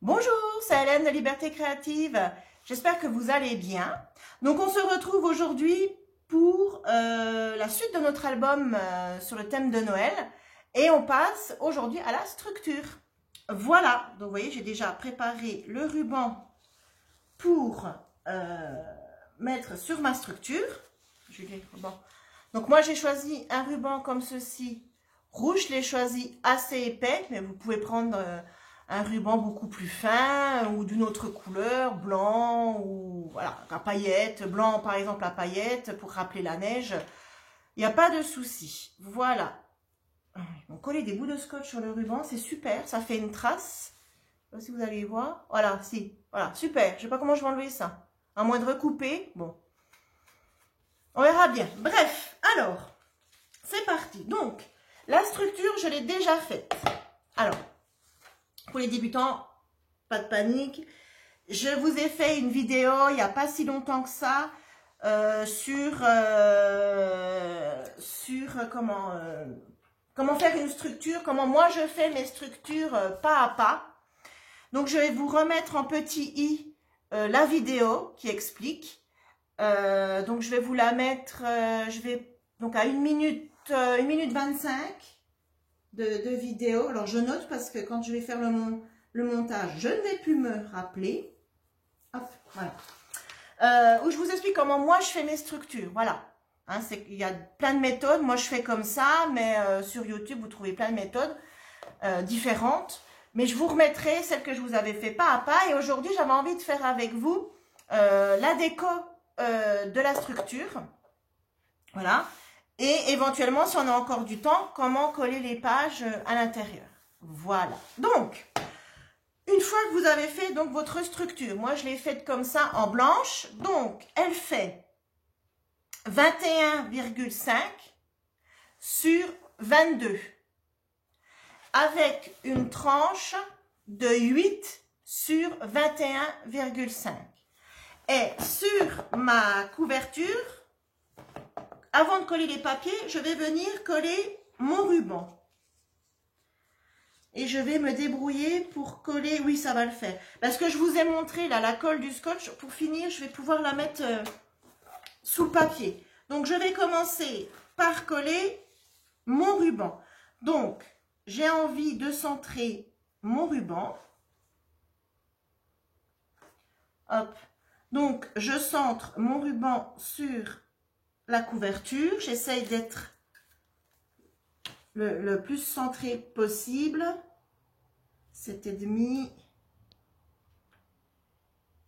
Bonjour, c'est Hélène de Liberté Créative. J'espère que vous allez bien. Donc on se retrouve aujourd'hui pour la suite de notre album sur le thème de Noël. Et on passe aujourd'hui à la structure. Voilà, donc vous voyez, j'ai déjà préparé le ruban pour mettre sur ma structure. Donc moi j'ai choisi un ruban comme ceci, rouge. Je l'ai choisi assez épais, mais vous pouvez prendre un ruban beaucoup plus fin ou d'une autre couleur, blanc ou voilà, à paillettes, blanc par exemple à paillettes pour rappeler la neige. Il n'y a pas de souci. Voilà. On coller des bouts de scotch sur le ruban, c'est super, ça fait une trace. Je sais pas si vous allez voir. Voilà, si. Voilà, super. Je ne sais pas comment je vais enlever ça. À moins de recouper. Bon. On verra bien. Bref, alors, c'est parti. Donc, la structure, je l'ai déjà faite. Alors, pour les débutants, pas de panique. Je vous ai fait une vidéo il n'y a pas si longtemps que ça sur comment faire une structure, comment moi je fais mes structures pas à pas. Donc, je vais vous remettre en petit i la vidéo qui explique. Donc, je vais vous la mettre, je vais donc à 1 minute 25 de vidéo. Alors, je note parce que quand je vais faire le montage, je ne vais plus me rappeler. Hop, voilà. Où je vous explique comment moi je fais mes structures. Voilà. Hein, il y a plein de méthodes. Moi, je fais comme ça, mais sur YouTube, vous trouvez plein de méthodes différentes. Mais je vous remettrai celle que je vous avais fait pas à pas. Et aujourd'hui, j'avais envie de faire avec vous la déco de la structure. Voilà. Et éventuellement, si on a encore du temps, comment coller les pages à l'intérieur. Voilà. Donc, une fois que vous avez fait donc votre structure, moi je l'ai faite comme ça en blanche. Donc, elle fait 21,5 sur 22. Avec une tranche de 8 sur 21,5. Et sur ma couverture, avant de coller les papiers, je vais venir coller mon ruban. Et je vais me débrouiller pour coller. Oui, ça va le faire. Parce que je vous ai montré là la colle du scotch. Pour finir, je vais pouvoir la mettre sous le papier. Donc, je vais commencer par coller mon ruban. Donc, j'ai envie de centrer mon ruban. Hop. Donc, je centre mon ruban sur la couverture. J'essaye d'être le plus centré possible. 7,5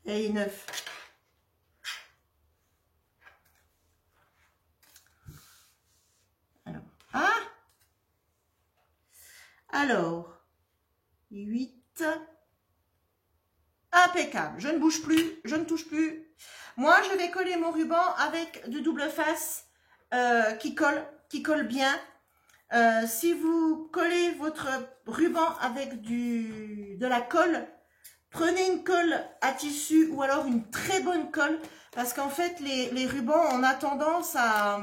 et 9. Alors, 8. Impeccable. Je ne bouge plus, je ne touche plus. Moi, je vais coller mon ruban avec du double face qui colle bien. Si vous collez votre ruban avec de la colle, prenez une colle à tissu ou alors une très bonne colle. Parce qu'en fait, les rubans, on a tendance à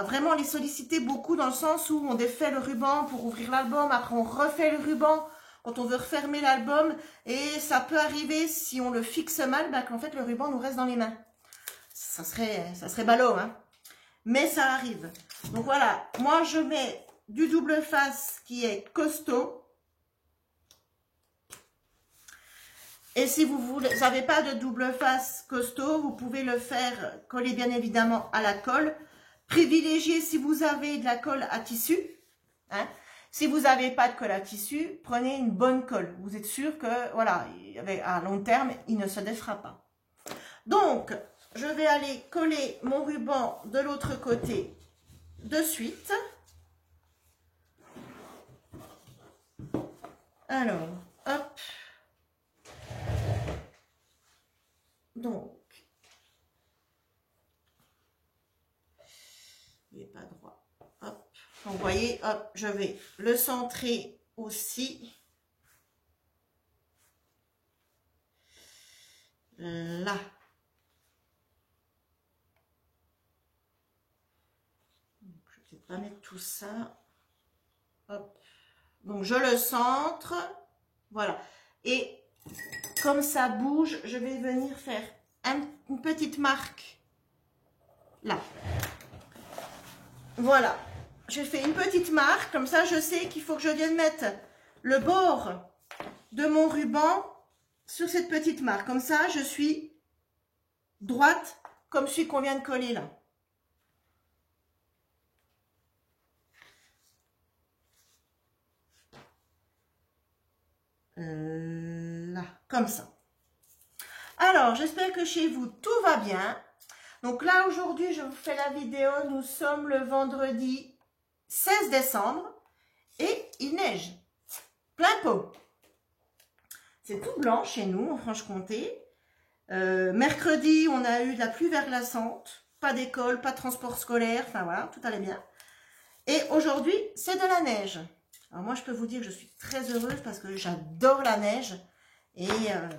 vraiment les solliciter beaucoup dans le sens où on défait le ruban pour ouvrir l'album. Après, on refait le ruban quand on veut refermer l'album. Et ça peut arriver, si on le fixe mal, bah, qu'en fait, le ruban nous reste dans les mains. Ça serait ballot, hein. Mais ça arrive. Donc voilà, moi, je mets du double face qui est costaud. Et si vous n'avez pas de double face costaud, vous pouvez le faire coller bien évidemment à la colle. Privilégiez si vous avez de la colle à tissu. Hein. Si vous n'avez pas de colle à tissu, prenez une bonne colle. Vous êtes sûr que, voilà, à long terme, il ne se défera pas. Donc, je vais aller coller mon ruban de l'autre côté de suite. Alors, hop. Donc, il n'est pas droit. Hop. Donc, vous voyez, hop, je vais le centrer aussi. Là. Je ne vais pas mettre tout ça. Hop. Donc, je le centre. Voilà. Et comme ça bouge, je vais venir faire une petite marque là. Voilà, j'ai fait une petite marque, comme ça je sais qu'il faut que je vienne mettre le bord de mon ruban sur cette petite marque. Comme ça, je suis droite comme celui qu'on vient de coller là. Là, comme ça. Alors, j'espère que chez vous, tout va bien. Donc là, aujourd'hui, je vous fais la vidéo. Nous sommes le vendredi 16 décembre et il neige. Plein pot. C'est tout blanc chez nous, en Franche-Comté. Mercredi, on a eu de la pluie verglaçante. Pas d'école, pas de transport scolaire. Enfin voilà, tout allait bien. Et aujourd'hui, c'est de la neige. Alors moi, je peux vous dire que je suis très heureuse parce que j'adore la neige. Et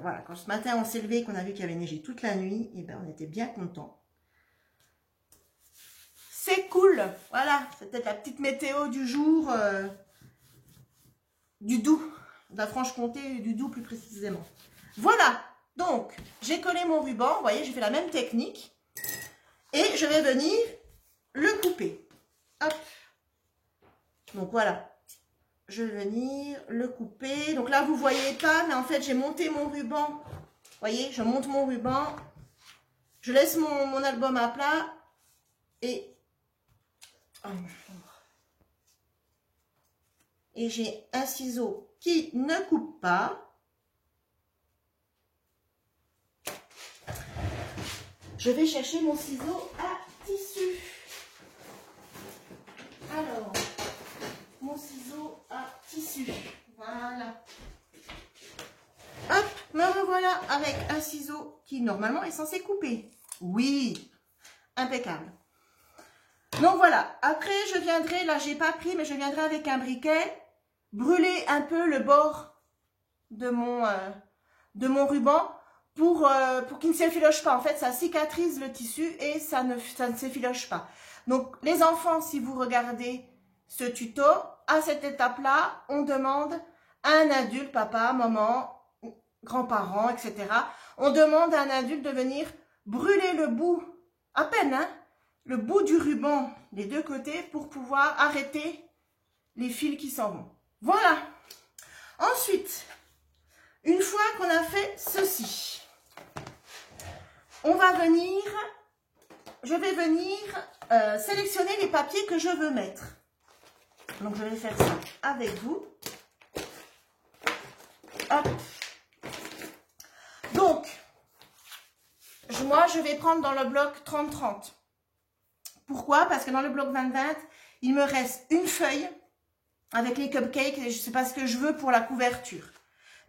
voilà, quand ce matin, on s'est levé et qu'on a vu qu'il y avait neigé toute la nuit, et ben on était bien contents. C'est cool. Voilà, c'est peut-être la petite météo du jour du Doubs, de la Franche-Comté, du Doubs plus précisément. Voilà, donc j'ai collé mon ruban, vous voyez, j'ai fait la même technique. Et je vais venir le couper. Hop. Donc voilà. Je vais venir le couper. Donc là, vous ne voyez pas, mais en fait, j'ai monté mon ruban. Vous voyez, je monte mon ruban. Je laisse mon album à plat. Et j'ai un ciseau qui ne coupe pas. Je vais chercher mon ciseau à tissu. Alors, mon ciseau à tissu. Voilà. Hop, me revoilà avec un ciseau qui normalement est censé couper. Oui, impeccable. Donc voilà, après je viendrai, là j'ai pas pris, mais je viendrai avec un briquet, brûler un peu le bord de mon ruban pour qu'il ne s'effiloche pas. En fait, ça cicatrise le tissu et ça ne s'effiloche pas. Donc les enfants, si vous regardez ce tuto, à cette étape-là, on demande à un adulte, papa, maman, grands-parents, etc. On demande à un adulte de venir brûler le bout, à peine, hein, le bout du ruban des deux côtés pour pouvoir arrêter les fils qui s'en vont. Voilà. Ensuite, une fois qu'on a fait ceci, on va venir, je vais venir sélectionner les papiers que je veux mettre. Donc, je vais faire ça avec vous. Hop. Donc, moi, je vais prendre dans le bloc 30-30. Pourquoi? Parce que dans le bloc 20-20, il me reste une feuille avec les cupcakes. Et je ne sais pas ce que je veux pour la couverture.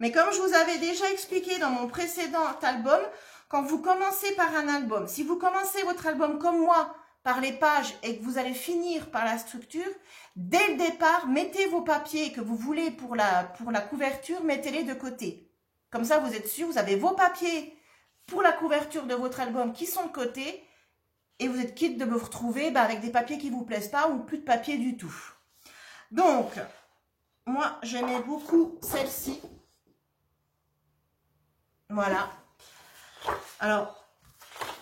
Mais comme je vous avais déjà expliqué dans mon précédent album, quand vous commencez par un album, si vous commencez votre album comme moi, par les pages et que vous allez finir par la structure, dès le départ, mettez vos papiers que vous voulez pour la couverture, mettez-les de côté. Comme ça, vous êtes sûr, vous avez vos papiers pour la couverture de votre album qui sont de côté et vous êtes quitte de vous retrouver avec des papiers qui ne vous plaisent pas ou plus de papier du tout. Donc, moi, j'aimais beaucoup celle-ci. Voilà. Alors,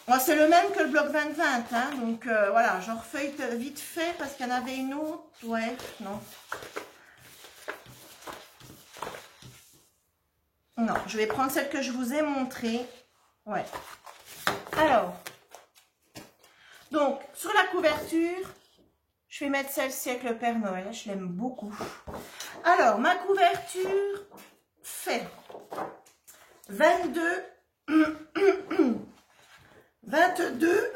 moi, c'est le même que le bloc 20-20, hein, donc voilà, j'en refeuille vite fait parce qu'il y en avait une autre. Ouais, non. Non, je vais prendre celle que je vous ai montrée. Ouais. Alors, donc, sur la couverture, je vais mettre celle-ci avec le Père Noël. Je l'aime beaucoup. Alors, ma couverture fait 22... 22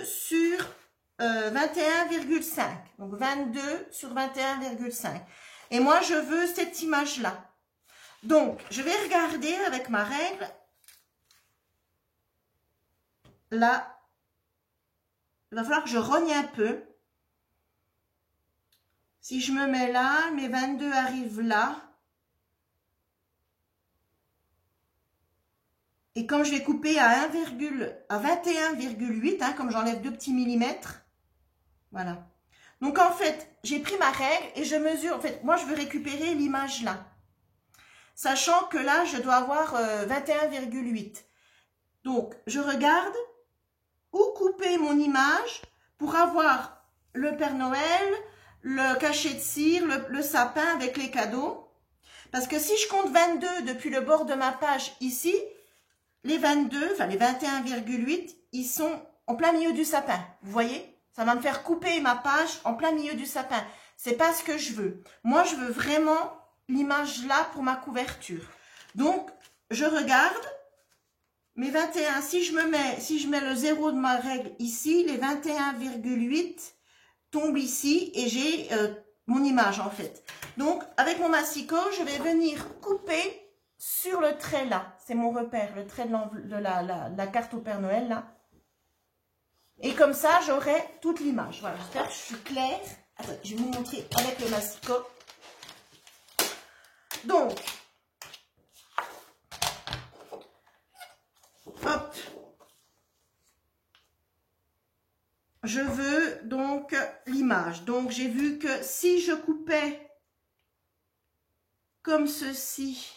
sur 21,5. Donc 22 sur 21,5. Et moi, je veux cette image-là. Donc, je vais regarder avec ma règle. Là, il va falloir que je rogne un peu. Si je me mets là, mes 22 arrivent là. Et comme je vais couper à 21,8, hein, comme j'enlève 2 petits millimètres, voilà. Donc en fait, j'ai pris ma règle et je mesure. En fait, moi, je veux récupérer l'image là. sachant que là, je dois avoir 21,8. Donc, je regarde où couper mon image pour avoir le Père Noël, le cachet de cire, le sapin avec les cadeaux. Parce que si je compte 22 depuis le bord de ma page ici, les 22, enfin les 21,8, ils sont en plein milieu du sapin. Vous voyez? Ça va me faire couper ma page en plein milieu du sapin. C'est pas ce que je veux. Moi, je veux vraiment l'image là pour ma couverture. Donc, je regarde mes 21. Si je mets le 0 de ma règle ici, les 21,8 tombent ici et j'ai mon image en fait. Donc, avec mon massicot, je vais venir couper sur le trait là. C'est mon repère, le trait de la carte au Père Noël là. Et comme ça, j'aurai toute l'image. Voilà, j'espère que je suis claire. Attends, je vais vous montrer avec le massicot. Donc, hop. Je veux donc l'image. Donc, j'ai vu que si je coupais comme ceci,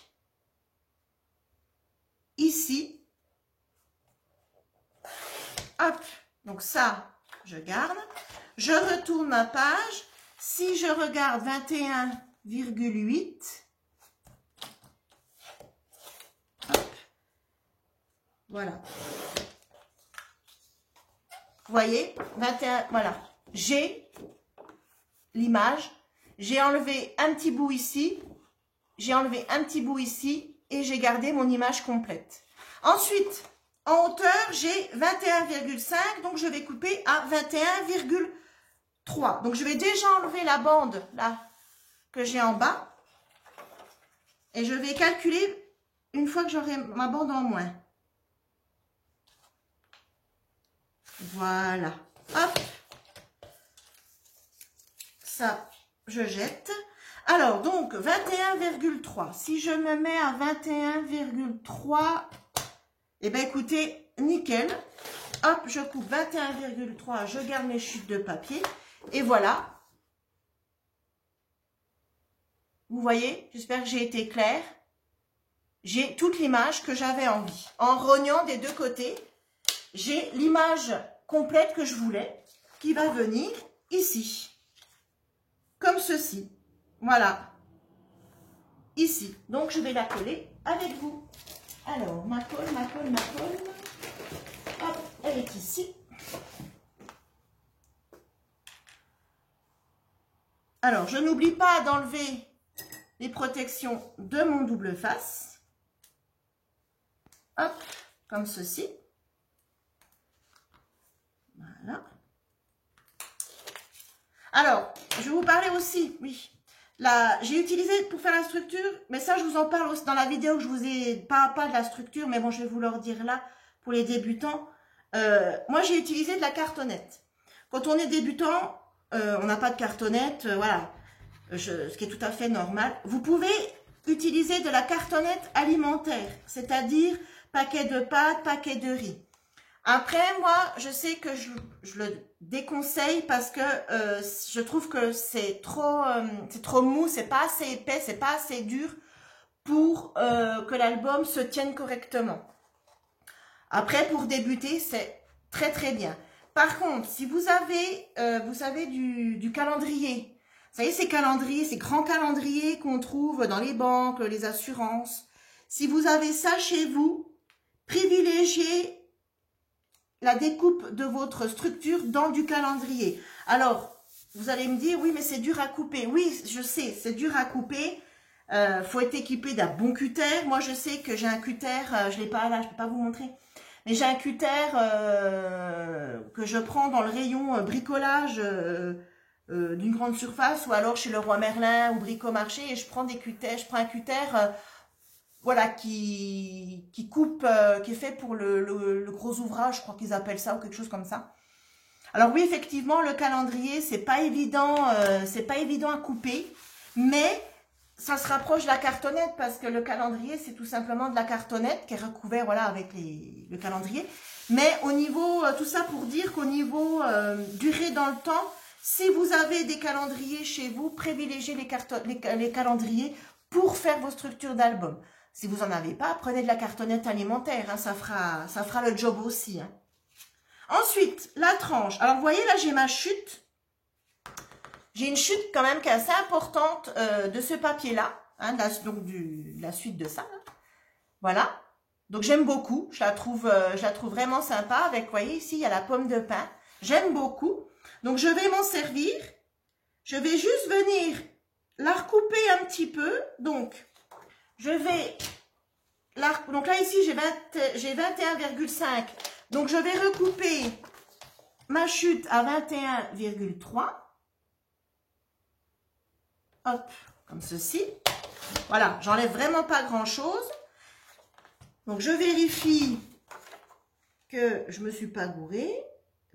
ici, hop, donc ça, je garde. Je retourne ma page. Si je regarde 21,8, voilà. Vous voyez, 21, voilà. J'ai l'image. J'ai enlevé un petit bout ici. J'ai enlevé un petit bout ici. Et j'ai gardé mon image complète. Ensuite, en hauteur, j'ai 21,5. Donc, je vais couper à 21,3. Donc, je vais déjà enlever la bande là que j'ai en bas. Et je vais calculer une fois que j'aurai ma bande en moins. Voilà. Hop. Ça, je jette. Alors, donc, 21,3. Si je me mets à 21,3, eh bien, écoutez, nickel. Hop, je coupe 21,3. Je garde mes chutes de papier. Et voilà. Vous voyez, j'espère que j'ai été claire. J'ai toute l'image que j'avais envie. En rognant des deux côtés, j'ai l'image complète que je voulais qui va venir ici. Comme ceci. Voilà. Ici. Donc, je vais la coller avec vous. Alors, ma colle. Hop, elle est ici. Alors, je n'oublie pas d'enlever les protections de mon double face. Hop, comme ceci. Voilà. Alors, je vais vous parler aussi, oui. Là, j'ai utilisé pour faire la structure, mais ça, je vous en parle aussi dans la vidéo que je vous ai pas de la structure, mais bon, je vais vous le redire là pour les débutants. Moi, j'ai utilisé de la cartonnette. Quand on est débutant, on n'a pas de cartonnette, voilà, ce qui est tout à fait normal. Vous pouvez utiliser de la cartonnette alimentaire, c'est-à-dire paquet de pâtes, paquet de riz. Après, moi, je sais que je le déconseille parce que je trouve que c'est trop mou, c'est pas assez épais, c'est pas assez dur pour que l'album se tienne correctement. Après, pour débuter, c'est très bien. Par contre, si vous avez, vous savez, du calendrier, vous savez, ces calendriers, ces grands calendriers qu'on trouve dans les banques, les assurances, si vous avez ça chez vous, privilégiez la découpe de votre structure dans du calendrier. Alors, vous allez me dire, oui, mais c'est dur à couper. Oui, je sais, c'est dur à couper. Faut être équipé d'un bon cutter. Moi, je sais que j'ai un cutter, je l'ai pas là, je peux pas vous montrer. Mais j'ai un cutter que je prends dans le rayon bricolage d'une grande surface ou alors chez Leroy Merlin ou Bricomarché et je prends des cutters, je prends un cutter voilà, qui coupe, qui est fait pour le gros ouvrage, je crois qu'ils appellent ça, ou quelque chose comme ça. Alors oui, effectivement, le calendrier, c'est pas évident à couper, mais ça se rapproche de la cartonnette, parce que le calendrier, c'est tout simplement de la cartonnette qui est recouvert, voilà, avec le calendrier. Mais au niveau, tout ça pour dire qu'au niveau durée dans le temps, si vous avez des calendriers chez vous, privilégiez les calendriers pour faire vos structures d'album. Si vous n'en avez pas, prenez de la cartonnette alimentaire, hein, ça fera le job aussi. Hein. Ensuite, la tranche. Alors, vous voyez, là, j'ai ma chute. J'ai une chute quand même qui est assez importante de ce papier-là, hein, donc de la suite de ça. Hein. Voilà. Donc, j'aime beaucoup. Je la trouve vraiment sympa. Avec, vous voyez, ici, il y a la pomme de pin. J'aime beaucoup. Donc, je vais m'en servir. Je vais juste venir la recouper un petit peu. Donc, je vais... Donc là, ici, j'ai 21,5. Donc, je vais recouper ma chute à 21,3. Hop, comme ceci. Voilà, j'enlève vraiment pas grand-chose. Donc, je vérifie que je ne me suis pas gourée.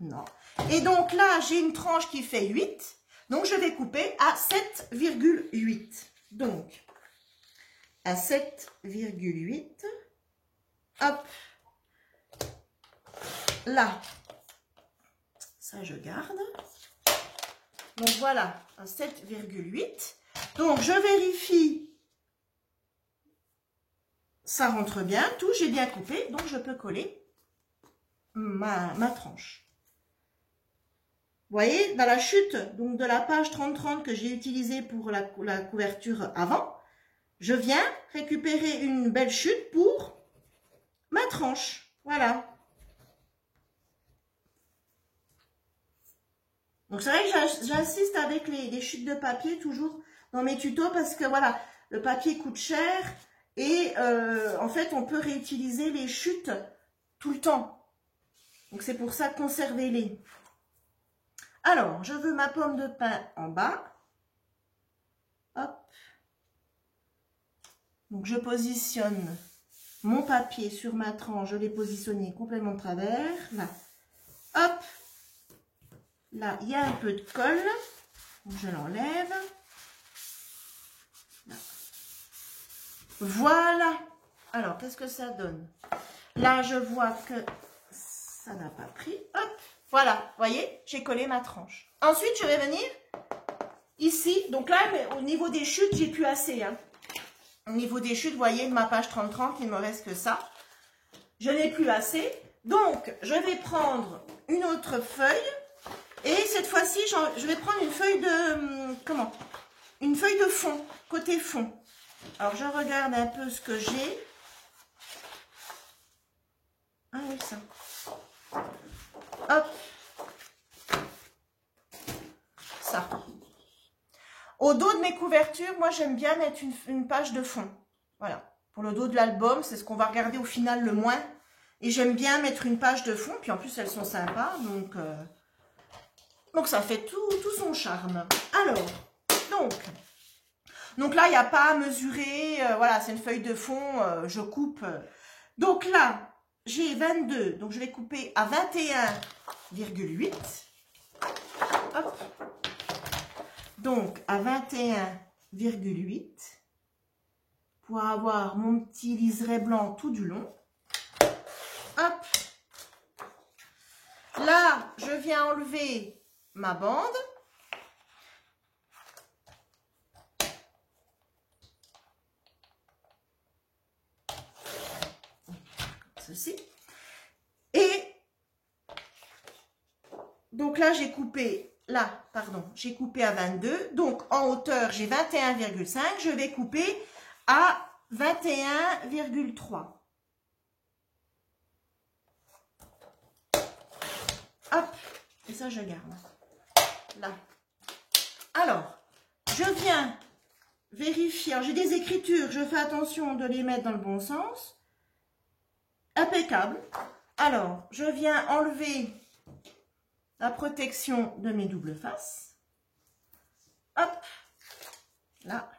Non. Et donc là, j'ai une tranche qui fait 8. Donc, je vais couper à 7,8. Donc, à 7,8. Hop. Là. Ça, je garde. Donc, voilà, à 7,8. Donc, je vérifie. Ça rentre bien. Tout, j'ai bien coupé. Donc, je peux coller ma tranche. Vous voyez, dans la chute donc de la page 30-30 que j'ai utilisée pour la couverture avant, je viens récupérer une belle chute pour ma tranche. Voilà. Donc, c'est vrai que j'insiste avec les chutes de papier toujours dans mes tutos parce que voilà, le papier coûte cher et en fait, on peut réutiliser les chutes tout le temps. Donc, c'est pour ça, conservez-les. Alors, je veux ma pomme de pin en bas. Hop. Donc, je positionne mon papier sur ma tranche. Je l'ai positionné complètement de travers. Là. Hop. Là, il y a un peu de colle. Donc, je l'enlève. Voilà. Alors, qu'est-ce que ça donne? Là, je vois que ça n'a pas pris. Hop. Voilà, vous voyez, j'ai collé ma tranche. Ensuite, je vais venir ici. Donc là, au niveau des chutes, j'ai plus assez. Hein. Au niveau des chutes, vous voyez, de ma page 30-30, il ne me reste que ça. Je n'ai plus assez. Donc, je vais prendre une autre feuille. Et cette fois-ci, je vais prendre une feuille de... Comment? Une feuille de fond, côté fond. Alors, je regarde un peu ce que j'ai. Ah oui, ça. Hop. Ça. Au dos de mes couvertures, moi, j'aime bien mettre une page de fond. Voilà. Pour le dos de l'album, c'est ce qu'on va regarder au final le moins. Et j'aime bien mettre une page de fond. Puis en plus, elles sont sympas. Donc ça fait tout son charme. Alors, donc là, il n'y a pas à mesurer. Voilà, c'est une feuille de fond. Je coupe. Donc là, j'ai 22. Donc je vais couper à 21,8. Hop. Donc à 21,8 pour avoir mon petit liseré blanc tout du long. Hop. Là, je viens enlever ma bande. Ceci. Et donc là, j'ai coupé, j'ai coupé à 22. Donc en hauteur, j'ai 21,5. Je vais couper à 21,3. Hop, et ça, je garde. Là. Alors, je viens vérifier. J'ai des écritures, je fais attention de les mettre dans le bon sens. Impeccable. Alors, je viens enlever la protection de mes doubles faces. Hop, là.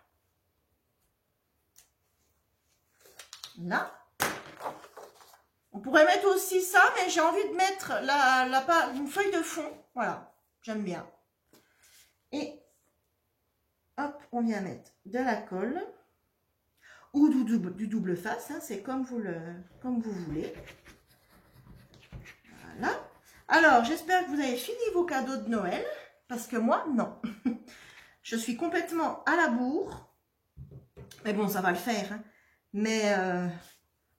Là. On pourrait mettre aussi ça, mais j'ai envie de mettre une feuille de fond. Voilà, j'aime bien. Et hop, on vient mettre de la colle ou du double face, hein, c'est comme vous voulez. Voilà. Alors, j'espère que vous avez fini vos cadeaux de Noël, parce que moi, non. Je suis complètement à la bourre. Mais bon, ça va le faire. Hein. Mais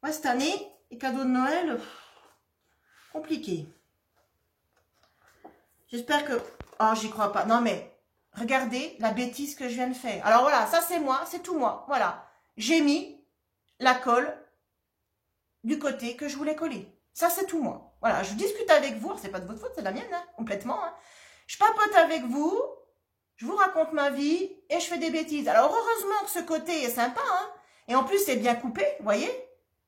ouais, cette année, les cadeaux de Noël, compliqué. J'espère que... Oh, j'y crois pas. Non, mais regardez la bêtise que je viens de faire. Alors voilà, ça c'est moi, c'est tout moi. Voilà. J'ai mis la colle du côté que je voulais coller. Ça, c'est tout moi. Voilà, je discute avec vous. C'est pas de votre faute, c'est de la mienne, hein, complètement. Hein. Je papote avec vous, je vous raconte ma vie et je fais des bêtises. Alors, heureusement que ce côté est sympa. Hein, et en plus, c'est bien coupé, vous voyez.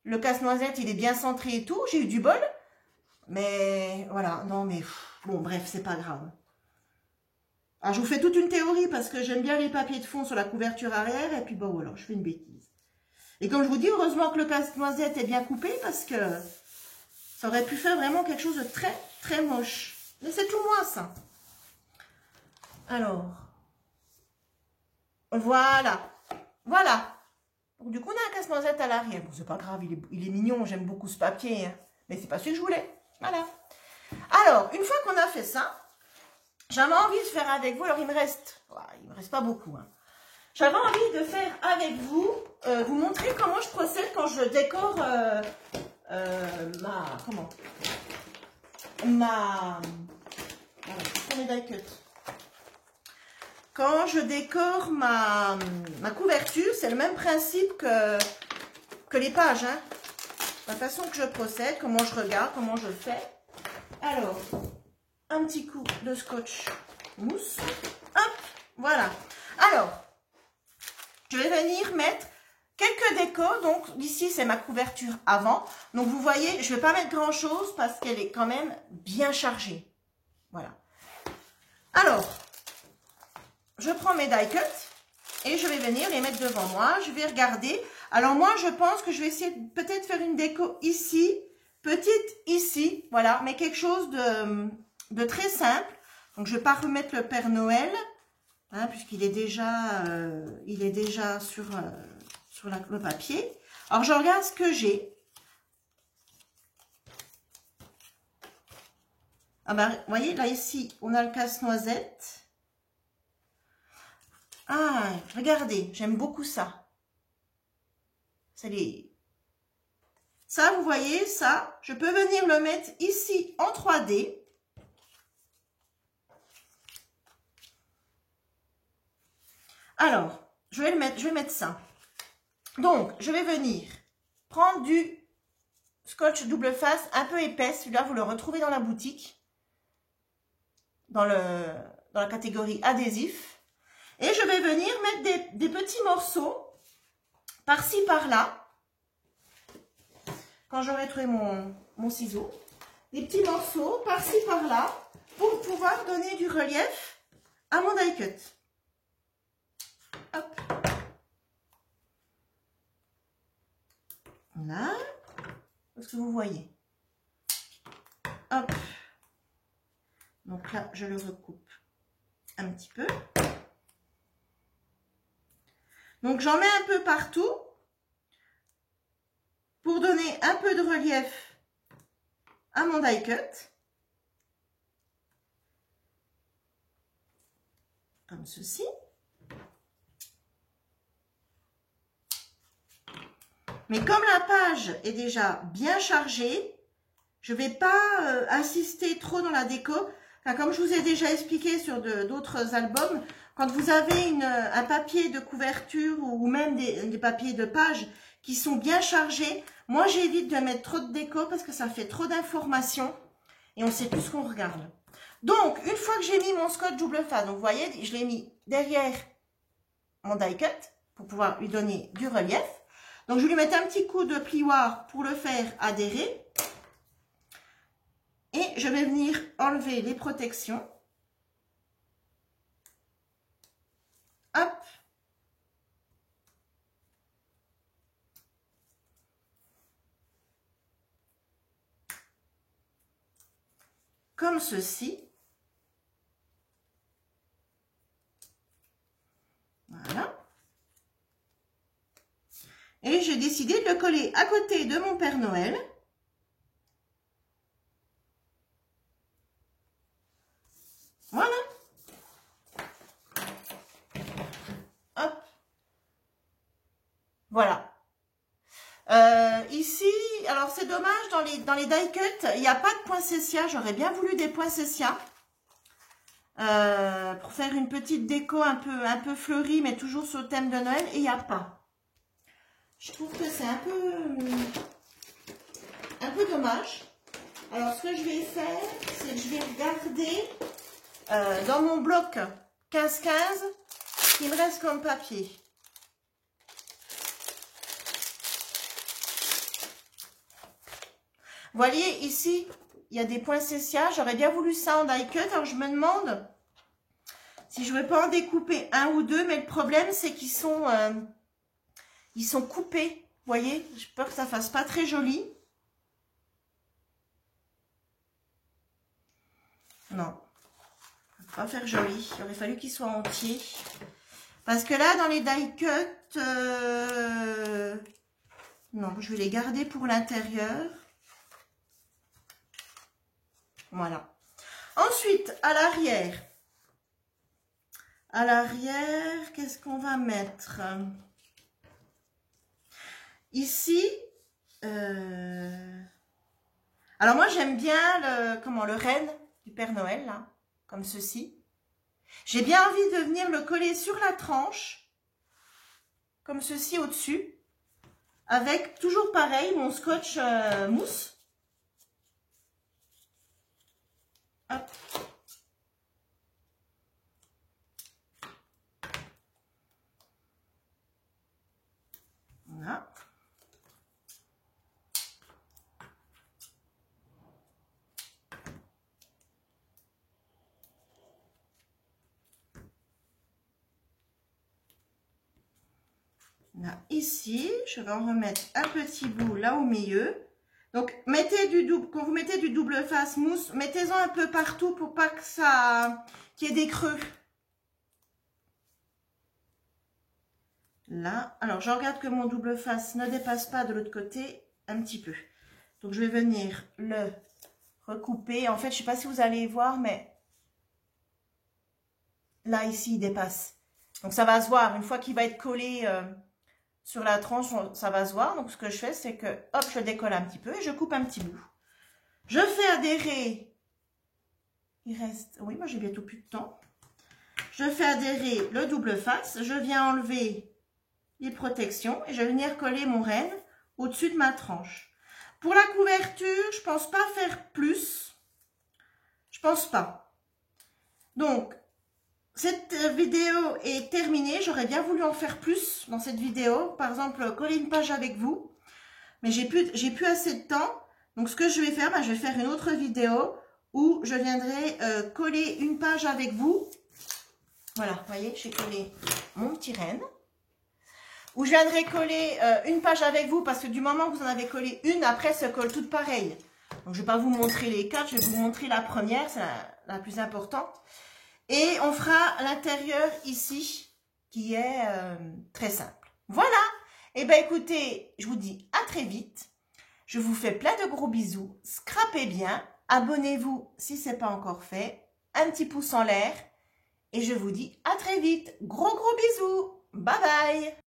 Le casse-noisette, il est bien centré et tout. J'ai eu du bol. Mais voilà, non, mais... Bon, bref, c'est pas grave. Alors, je vous fais toute une théorie parce que j'aime bien les papiers de fond sur la couverture arrière. Et puis, bon, voilà, je fais une bêtise. Et comme je vous dis, heureusement que le casse-noisette est bien coupé parce que ça aurait pu faire vraiment quelque chose de très, très moche. Mais c'est tout moi, ça. Alors, voilà. Voilà. Donc, du coup, on a un casse-noisette à l'arrière. Bon, c'est pas grave, il est mignon, j'aime beaucoup ce papier. Hein. Mais c'est pas celui que je voulais. Voilà. Alors, une fois qu'on a fait ça, j'avais envie de faire avec vous. Alors, il me reste pas beaucoup. Hein. J'avais envie de faire avec vous, vous montrer comment je procède quand je décore quand je décore ma couverture, c'est le même principe que les pages. Hein. La façon que je procède, comment je regarde, comment je fais. Alors, un petit coup de scotch mousse. Hop, voilà. Alors, je vais venir mettre quelques décos. Donc, ici, c'est ma couverture avant. Donc, vous voyez, je ne vais pas mettre grand-chose parce qu'elle est quand même bien chargée. Voilà. Alors, je prends mes die cuts et je vais venir les mettre devant moi. Je vais regarder. Alors, moi, je pense que je vais essayer de peut-être faire une déco ici, petite ici, voilà, mais quelque chose de très simple. Donc, je ne vais pas remettre le Père Noël. Hein, puisqu'il est déjà, sur le papier. Alors, je regarde ce que j'ai. Ah ben, vous voyez, là, ici, on a le casse-noisette. Ah, regardez, j'aime beaucoup ça. Ça, vous voyez, ça, je peux venir le mettre ici en 3D. Alors, je vais mettre ça. Donc, je vais venir prendre du scotch double face un peu épais. Celui-là, vous le retrouvez dans la boutique, dans la catégorie adhésif. Et je vais venir mettre des petits morceaux par-ci, par-là. Quand j'aurai trouvé mon ciseau. Des petits morceaux par-ci, par-là pour pouvoir donner du relief à mon die cut. Hop. Là. Est-ce que vous voyez? Hop. Donc là, je le recoupe un petit peu. Donc, j'en mets un peu partout pour donner un peu de relief à mon die cut. Comme ceci. Mais comme la page est déjà bien chargée, je ne vais pas insister trop dans la déco. Enfin, comme je vous ai déjà expliqué sur d'autres albums, quand vous avez un papier de couverture ou même des papiers de page qui sont bien chargés, moi j'évite de mettre trop de déco parce que ça fait trop d'informations et on ne sait plus ce qu'on regarde. Donc, une fois que j'ai mis mon scotch double face, donc vous voyez, je l'ai mis derrière mon die cut pour pouvoir lui donner du relief. Donc, je vais lui mettre un petit coup de plioir pour le faire adhérer. Et je vais venir enlever les protections. Hop. Comme ceci. Voilà. Et j'ai décidé de le coller à côté de mon Père Noël. Voilà. Hop. Voilà. Ici, alors c'est dommage, dans les die cut, il n'y a pas de poinsettia. J'aurais bien voulu des poinsettia pour faire une petite déco un peu fleurie, mais toujours sur le thème de Noël, et il n'y a pas. Je trouve que c'est un peu dommage. Alors, ce que je vais faire, c'est que je vais regarder dans mon bloc 15-15 ce qu'il me reste comme papier. Vous voyez, ici, il y a des poinsettias. J'aurais bien voulu ça en die cut. Alors, je me demande si je ne vais pas en découper un ou deux. Mais le problème, c'est qu'ils sont, coupés. Vous voyez, j'ai peur que ça ne fasse pas très joli. Non, ça ne va pas faire joli. Il aurait fallu qu'ils soient entiers. Parce que là, dans les die cut, non, je vais les garder pour l'intérieur. Voilà. Ensuite, à l'arrière, qu'est-ce qu'on va mettre? Ici, alors moi j'aime bien le renne du Père Noël, là, comme ceci. J'ai bien envie de venir le coller sur la tranche, comme ceci au-dessus, avec toujours pareil mon scotch mousse. Hop. Voilà. Là, ici, je vais en remettre un petit bout là au milieu. Donc, quand vous mettez du double face mousse, mettez-en un peu partout pour pas que ça, qu'il y ait des creux. Là, alors je regarde que mon double face ne dépasse pas de l'autre côté un petit peu. Donc, je vais venir le recouper. En fait, je ne sais pas si vous allez voir, mais là, ici, il dépasse. Donc, ça va se voir. Une fois qu'il va être collé sur la tranche, ça va se voir. Donc, ce que je fais, c'est que, hop, je décolle un petit peu et je coupe un petit bout. Je fais adhérer. Il reste... Oui, moi, j'ai bientôt plus de temps. Je fais adhérer le double face. Je viens enlever les protections et je vais venir coller mon renne au-dessus de ma tranche. Pour la couverture, je pense pas faire plus. Je pense pas. Donc, cette vidéo est terminée. J'aurais bien voulu en faire plus dans cette vidéo. Par exemple, coller une page avec vous. Mais j'ai plus assez de temps. Donc, ce que je vais faire, je vais faire une autre vidéo où je viendrai coller une page avec vous. Voilà, vous voyez, j'ai collé mon petit renne. Où je viendrai coller une page avec vous parce que du moment que vous en avez collé une, après, elles se collent toutes pareilles. Donc, je ne vais pas vous montrer les 4, je vais vous montrer la première, c'est la plus importante. Et on fera l'intérieur ici, qui est très simple. Voilà. Et bien, écoutez, je vous dis à très vite. Je vous fais plein de gros bisous. Scrapez bien. Abonnez-vous si ce n'est pas encore fait. Un petit pouce en l'air. Et je vous dis à très vite. Gros bisous. Bye bye.